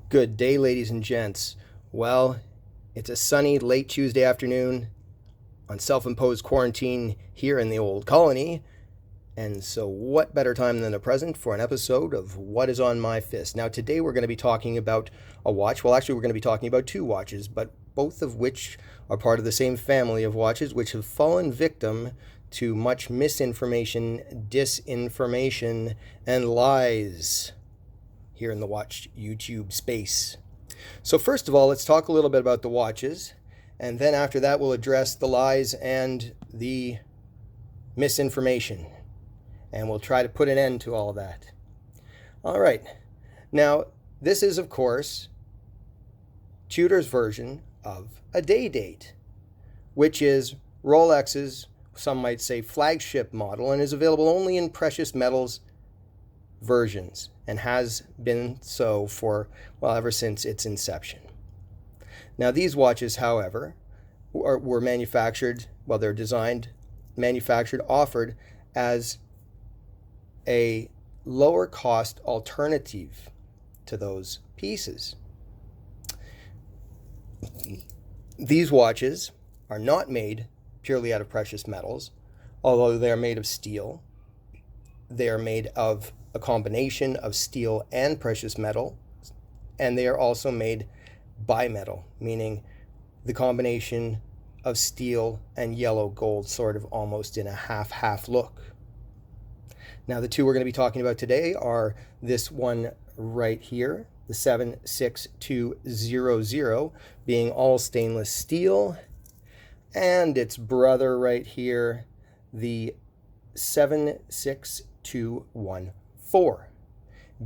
Good day, ladies and gents. Well, it's a sunny late Tuesday afternoon on self-imposed quarantine here in the old colony. And so what better time than the present for an episode of What is on My Fist? Now, today we're going to be talking about a watch. Well, actually, we're going to be talking about two watches, but both of which are part of the same family of watches which have fallen victim to much misinformation, disinformation, and lies here in the watch YouTube space. So first of all, let's talk a little bit about the watches, and then after that we'll address the lies and the misinformation, and we'll try to put an end to all of that. All right, now this is of course Tudor's version of a day date, which is Rolex's, some might say, flagship model, and is available only in precious metals versions, and has been so for, well, ever since its inception. Now, these watches, however, were manufactured, well, they're designed, manufactured, offered as a lower cost alternative to those pieces. These watches are not made purely out of precious metals, although they are made of steel. They are made of a combination of steel and precious metal, and they are also made bimetal, meaning the combination of steel and yellow gold, sort of almost in a half-half look. Now, the two we're going to be talking about today are this one right here, the 76200, being all stainless steel, and its brother right here, the 76214,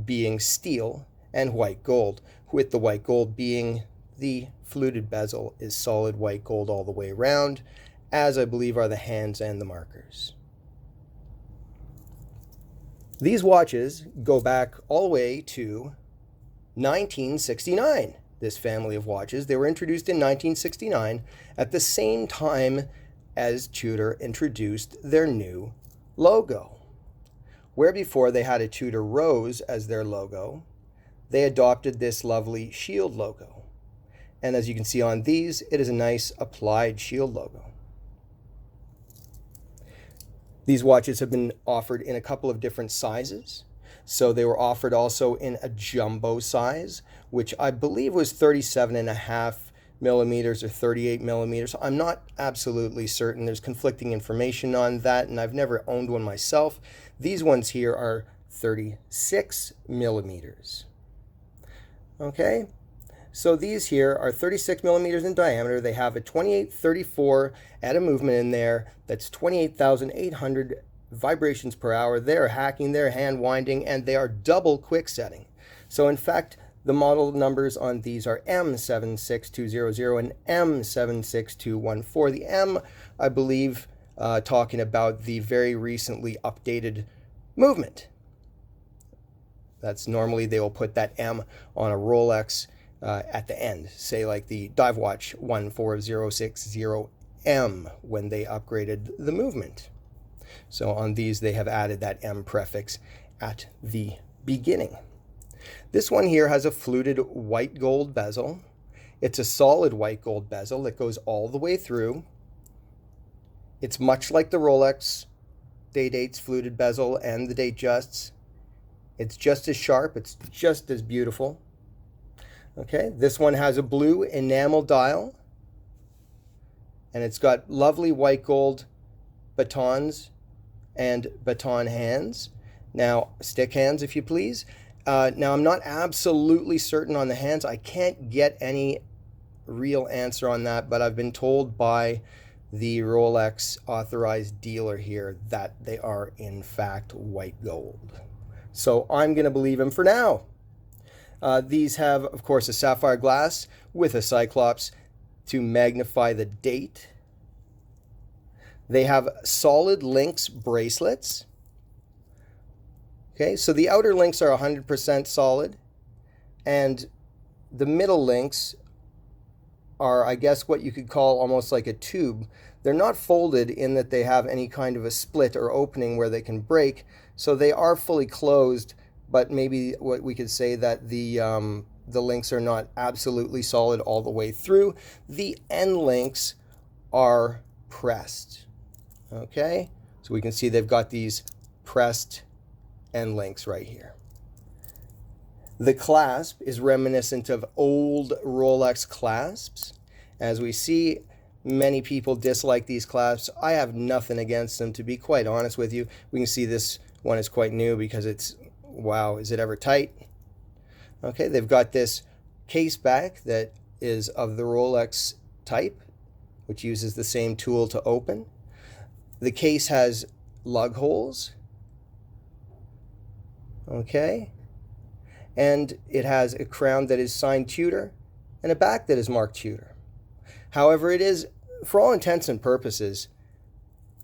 being steel and white gold, with the white gold being the fluted bezel is solid white gold all the way around, as I believe are the hands and the markers. These watches go back all the way to 1969. This family of watches, they were introduced in 1969 at the same time as Tudor introduced their new logo. Where before they had a Tudor rose as their logo, they adopted this lovely shield logo. And as you can see on these, it is a nice applied shield logo. These watches have been offered in a couple of different sizes. So they were offered also in a jumbo size, which I believe was 37.5 millimeters or 38 millimeters. I'm not absolutely certain. There's conflicting information on that, and I've never owned one myself. These ones here are 36 millimeters. Okay, so these here are 36 millimeters in diameter. They have a 2834 at a movement in there. That's 28,800 vibrations per hour. They're hacking, they're hand winding, and they are double quick setting. So in fact, the model numbers on these are M76200 and M76214. The M, I believe, talking about the very recently updated movement. That's normally they will put that M on a Rolex at the end, say like the Dive Watch 14060M when they upgraded the movement. So on these, they have added that M prefix at the beginning. This one here has a fluted white gold bezel. It's a solid white gold bezel that goes all the way through. It's much like the Rolex Day-Date's fluted bezel and the Datejust's. It's just as sharp. It's just as beautiful. Okay, this one has a blue enamel dial, and it's got lovely white gold batons and baton hands. Now, stick hands, if you please. Now, I'm not absolutely certain on the hands. I can't get any real answer on that, but I've been told by the Rolex authorized dealer here that they are, in fact, white gold. So I'm going to believe him for now. These have, of course, a sapphire glass with a cyclops to magnify the date. They have solid links bracelets. Okay, so the outer links are 100% solid, and the middle links are, I guess, what you could call almost like a tube. They're not folded in that they have any kind of a split or opening where they can break, so they are fully closed, but maybe what we could say that the the links are not absolutely solid all the way through. The end links are pressed. Okay, so we can see they've got these pressed end links right here. The clasp is reminiscent of old Rolex clasps. As we see, many people dislike these clasps. I have nothing against them, to be quite honest with you. We can see this one is quite new because it's, wow, is it ever tight? Okay, they've got this case back that is of the Rolex type, which uses the same tool to open. The case has lug holes. Okay, and it has a crown that is signed Tudor and a back that is marked Tudor. However, it is, for all intents and purposes,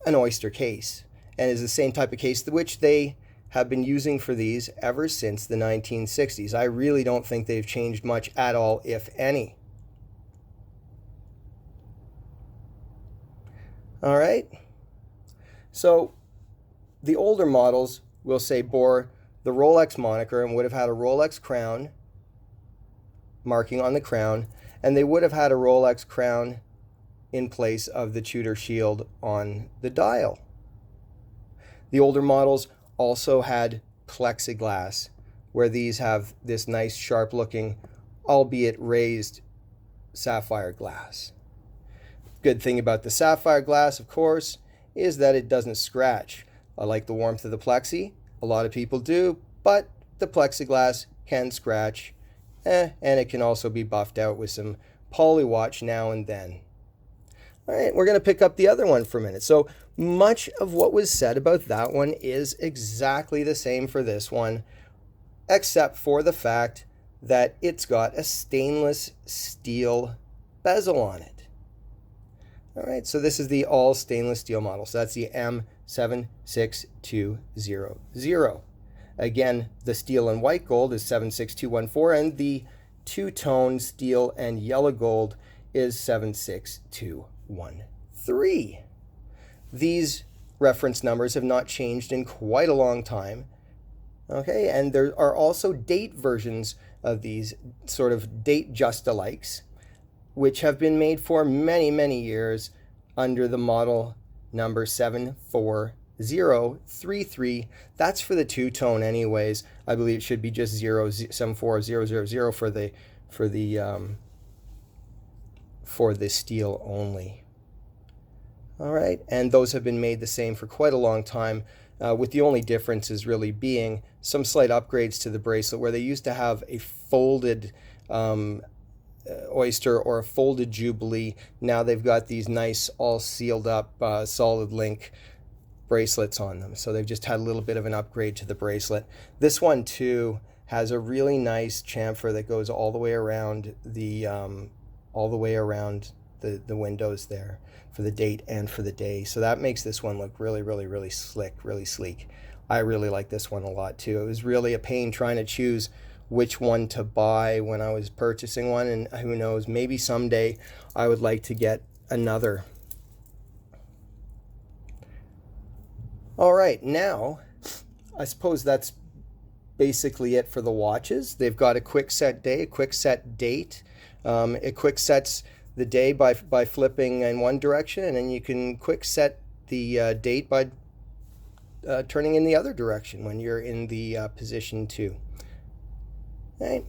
an oyster case, and is the same type of case which they have been using for these ever since the 1960s. I really don't think they've changed much at all, if any. All right, so the older models, we'll say, bore the Rolex moniker and would have had a Rolex crown marking on the crown, and they would have had a Rolex crown in place of the Tudor shield on the dial. The older models also had plexiglass, where these have this nice sharp looking, albeit raised, sapphire glass. Good thing about the sapphire glass, of course, is that it doesn't scratch. I like the warmth of the plexi. A lot of people do, but the plexiglass can scratch, and it can also be buffed out with some polywatch now and then. All right, we're going to pick up the other one for a minute. So much of what was said about that one is exactly the same for this one, except for the fact that it's got a stainless steel bezel on it. All right, so this is the all stainless steel model. So that's the M76200. Again, the steel and white gold is 76214, and the two-tone steel and yellow gold is 76213. These reference numbers have not changed in quite a long time. Okay, and there are also date versions of these, sort of date just-alikes, which have been made for many, many years under the model number 74033. That's for the two-tone anyways. I believe it should be just 74000 for the steel only. All right, and those have been made the same for quite a long time, with the only differences really being some slight upgrades to the bracelet, where they used to have a folded oyster or a folded jubilee. Now they've got these nice all sealed up solid link bracelets on them, so they've just had a little bit of an upgrade to the bracelet. This one too has a really nice chamfer that goes all the way around the windows there for the date and for the day, so that makes this one look really, really, really slick, really sleek. I really like this one a lot too. It was really a pain trying to choose which one to buy when I was purchasing one, and who knows, maybe someday I would like to get another. All right, now I suppose that's basically it for the watches. They've got a quick set day, a quick set date. It quick sets the day by flipping in one direction, and then you can quick set the date by turning in the other direction when you're in the position 2. Right.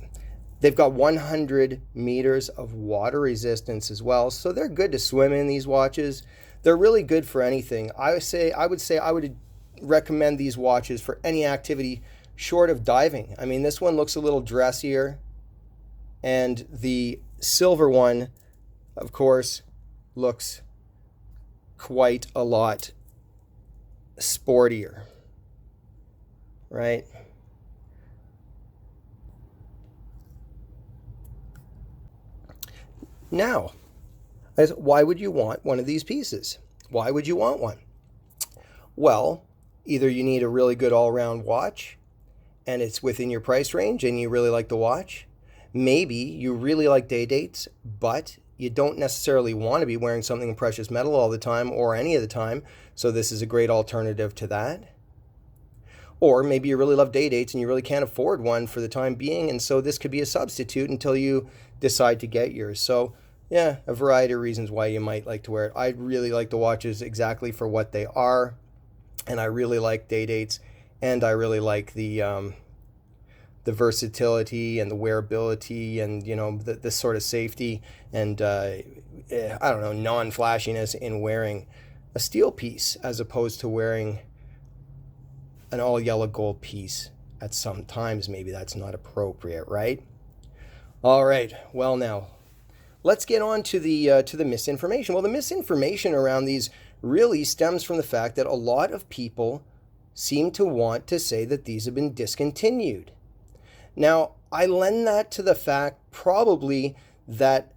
They've got 100 meters of water resistance as well, so they're good to swim in, these watches. They're really good for anything. I would recommend these watches for any activity short of diving. I mean, this one looks a little dressier, and the silver one, of course, looks quite a lot sportier, right? Now, why would you want one of these pieces? Why would you want one? Well, either you need a really good all-round watch and it's within your price range and you really like the watch. Maybe you really like day dates, but you don't necessarily want to be wearing something in precious metal all the time or any of the time, so this is a great alternative to that. Or maybe you really love day dates and you really can't afford one for the time being, and so this could be a substitute until you decide to get yours. So yeah, a variety of reasons why you might like to wear it. I really like the watches exactly for what they are, and I really like day dates, and I really like the versatility and the wearability, and the sort of safety and I don't know, non-flashiness in wearing a steel piece as opposed to wearing an all yellow gold piece. At some times maybe that's not appropriate, right? All right, well, now let's get on to the misinformation. Well, the misinformation around these really stems from the fact that a lot of people seem to want to say that these have been discontinued. Now, I lend that to the fact probably that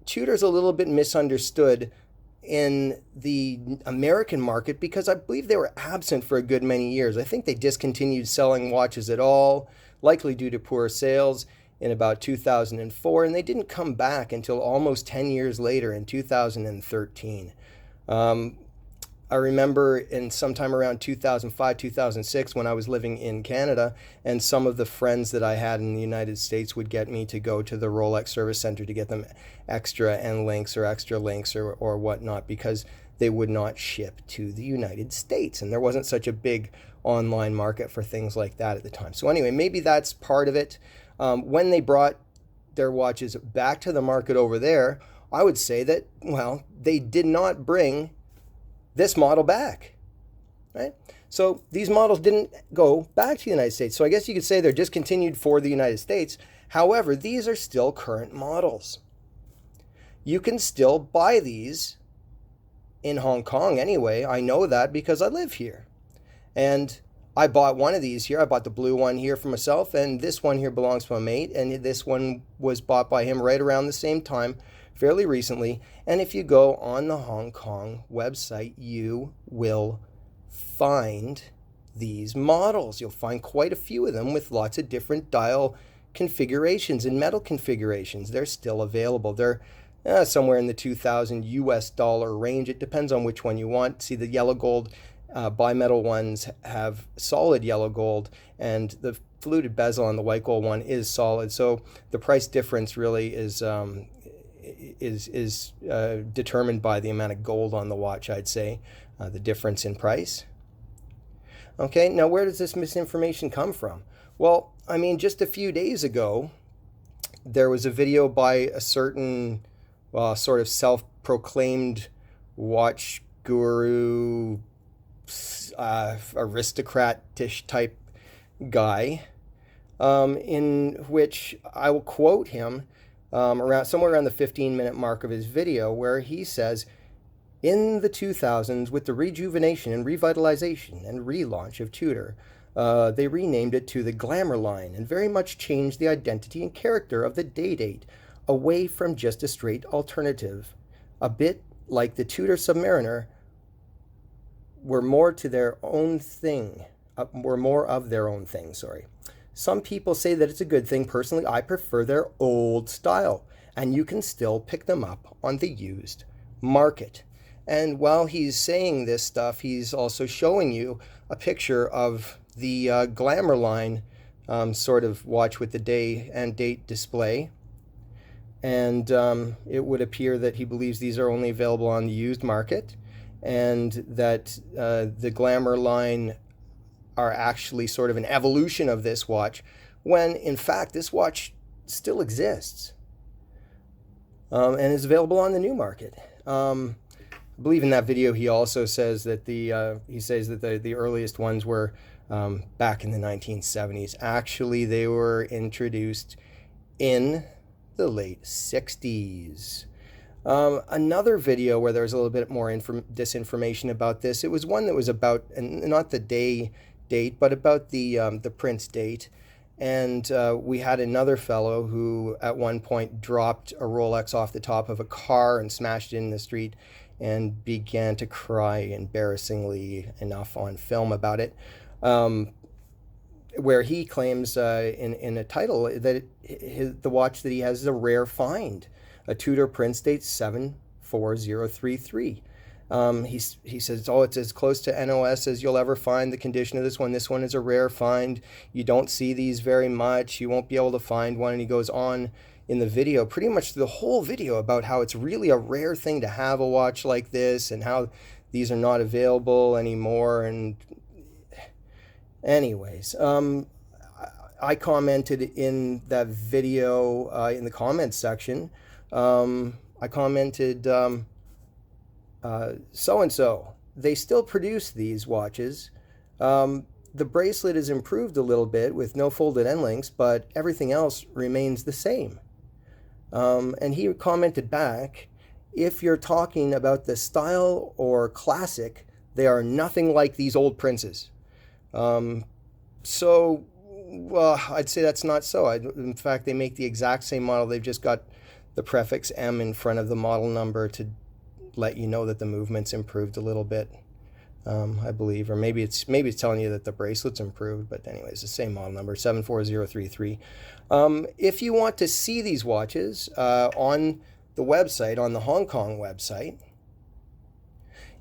Tudor's a little bit misunderstood in the American market because I believe they were absent for a good many years. I think they discontinued selling watches at all, likely due to poor sales in about 2004, and they didn't come back until almost 10 years later in 2013. I remember in sometime around 2005, 2006, when I was living in Canada, and some of the friends that I had in the United States would get me to go to the Rolex Service Center to get them extra links or whatnot, because they would not ship to the United States. And there wasn't such a big online market for things like that at the time. So anyway, maybe that's part of it. When they brought their watches back to the market over there, I would say that, well, they did not bring this model back, right? So these models didn't go back to the United States. So I guess you could say they're discontinued for the United States. However, these are still current models. You can still buy these in Hong Kong anyway. I know that because I live here. And I bought one of these here. I bought the blue one here for myself, and this one here belongs to my mate, and this one was bought by him right around the same time, fairly recently. And if you go on the Hong Kong website, you will find these models. You'll find quite a few of them with lots of different dial configurations and metal configurations. They're still available. They're somewhere in the $2,000 range. It depends on which one you want. See, the yellow gold bimetal ones have solid yellow gold, and the fluted bezel on the white gold one is solid. So the price difference really is determined by the amount of gold on the watch, I'd say, the difference in price. Okay, now where does this misinformation come from? Well, I mean, just a few days ago, there was a video by a certain, sort of self-proclaimed watch guru, aristocrat-ish type guy, in which I will quote him somewhere around the 15-minute mark of his video, where he says, in the 2000s, with the rejuvenation and revitalization and relaunch of Tudor, they renamed it to the Glamour line and very much changed the identity and character of the Day-Day away from just a straight alternative. A bit like the Tudor Submariner were more of their own thing, sorry. Some people say that it's a good thing. Personally, I prefer their old style, and you can still pick them up on the used market. And while he's saying this stuff, he's also showing you a picture of the Glamour line sort of watch with the day and date display. And it would appear that he believes these are only available on the used market, and that the Glamour line are actually sort of an evolution of this watch, when in fact this watch still exists and is available on the new market. I believe in that video he also says that the earliest ones were back in the 1970s. Actually, they were introduced in the late 60s. Another video where there was a little bit more disinformation about this. It was one that was about, not the date, but about the Prince date. And we had another fellow who at one point dropped a Rolex off the top of a car and smashed it in the street and began to cry, embarrassingly enough, on film about it, where he claims in a title that the watch that he has is a rare find, a Tudor Prince Date 74033. He says, oh, it's as close to NOS as you'll ever find. The condition of this one. This one is a rare find. You don't see these very much. You won't be able to find one. And he goes on in the video, pretty much the whole video, about how it's really a rare thing to have a watch like this and how these are not available anymore. And anyways, I commented in that video in the comments section. I commented, so-and-so, they still produce these watches. The bracelet is improved a little bit with no folded end links, but everything else remains the same. And he commented back, if you're talking about the style or classic, they are nothing like these old Princes. So I'd say that's not so. In fact, they make the exact same model. They've just got the prefix M in front of the model number to let you know that the movement's improved a little bit, I believe. Or maybe it's telling you that the bracelet's improved, but anyways, the same model number, 74033. If you want to see these watches on the website, on the Hong Kong website,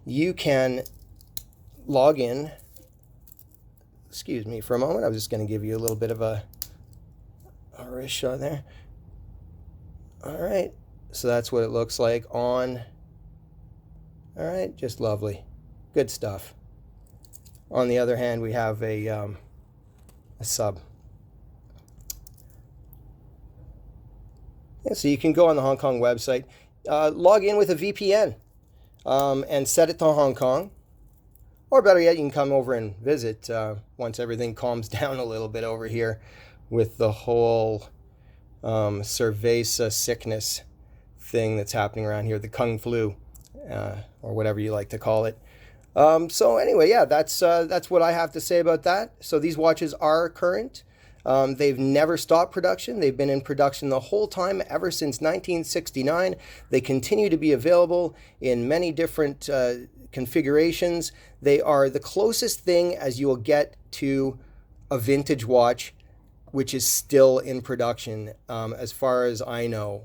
you can log in. Excuse me for a moment. I was just going to give you a little bit of a wrist shot there. All right. So that's what it looks like on. All right. Just lovely. Good stuff. On the other hand, we have a sub. Yeah, so you can go on the Hong Kong website, log in with a VPN, and set it to Hong Kong. Or better yet, you can come over and visit once everything calms down a little bit over here with the whole cerveza sickness thing that's happening around here, the Kung Flu, or whatever you like to call it. So anyway, yeah, that's what I have to say about that. So these watches are current. They've never stopped production. They've been in production the whole time, ever since 1969. They continue to be available in many different configurations. They are the closest thing as you will get to a vintage watch, which is still in production, as far as I know.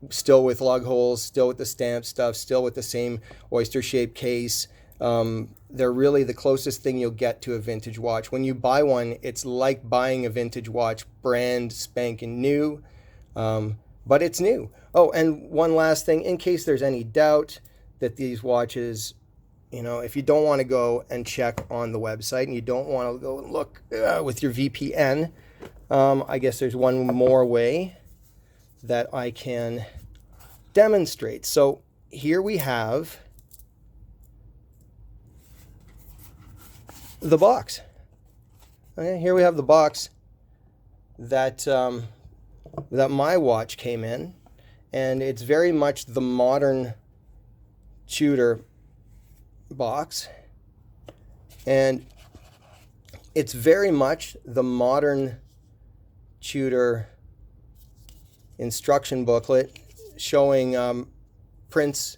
Still with lug holes, still with the stamp stuff, still with the same oyster-shaped case. They're really the closest thing you'll get to a vintage watch. When you buy one, it's like buying a vintage watch, brand spanking new, but it's new. Oh, and one last thing, in case there's any doubt that these watches, you know, if you don't want to go and check on the website and you don't want to go and look with your VPN, I guess there's one more way that I can demonstrate. So here we have the box. Okay, here we have the box that that my watch came in, and it's very much the modern Tudor box, and it's very much the modern Tudor instruction booklet showing prince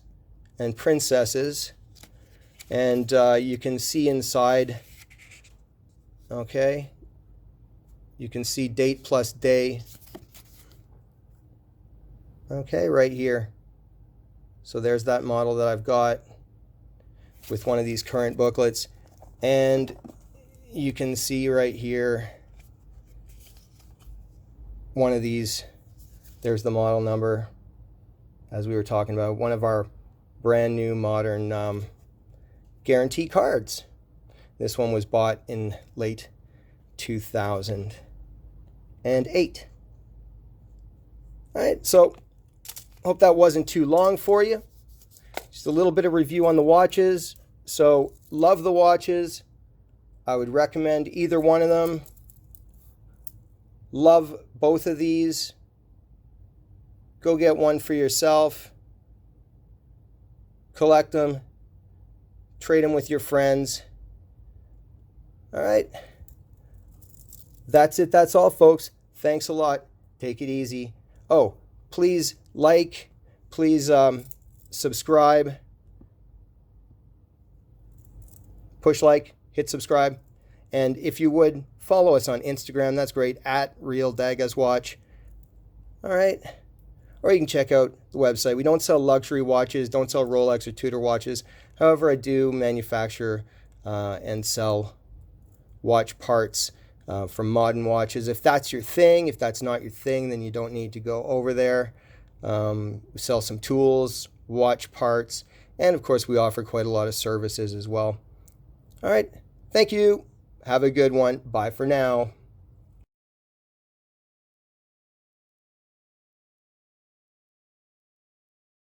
and princesses, and you can see inside, okay, you can see date plus day, okay, right here. So there's that model that I've got with one of these current booklets, and you can see right here one of these. There's the model number, as we were talking about, one of our brand new modern guarantee cards. This one was bought in late 2008. All right, so hope that wasn't too long for you. Just a little bit of review on the watches. So love the watches. I would recommend either one of them. Love both of these. Go get one for yourself. Collect them. Trade them with your friends. All right. That's it. That's all, folks. Thanks a lot. Take it easy. Oh, please like. Please subscribe. Push like. Hit subscribe. And if you would, follow us on Instagram. That's great. @RealDagazWatch. All right. or you can check out the website. We don't sell luxury watches, don't sell Rolex or Tudor watches. However, I do manufacture and sell watch parts from modern watches. If that's your thing, if that's not your thing, then you don't need to go over there. We sell some tools, watch parts, and of course we offer quite a lot of services as well. All right, thank you. Have a good one. Bye for now.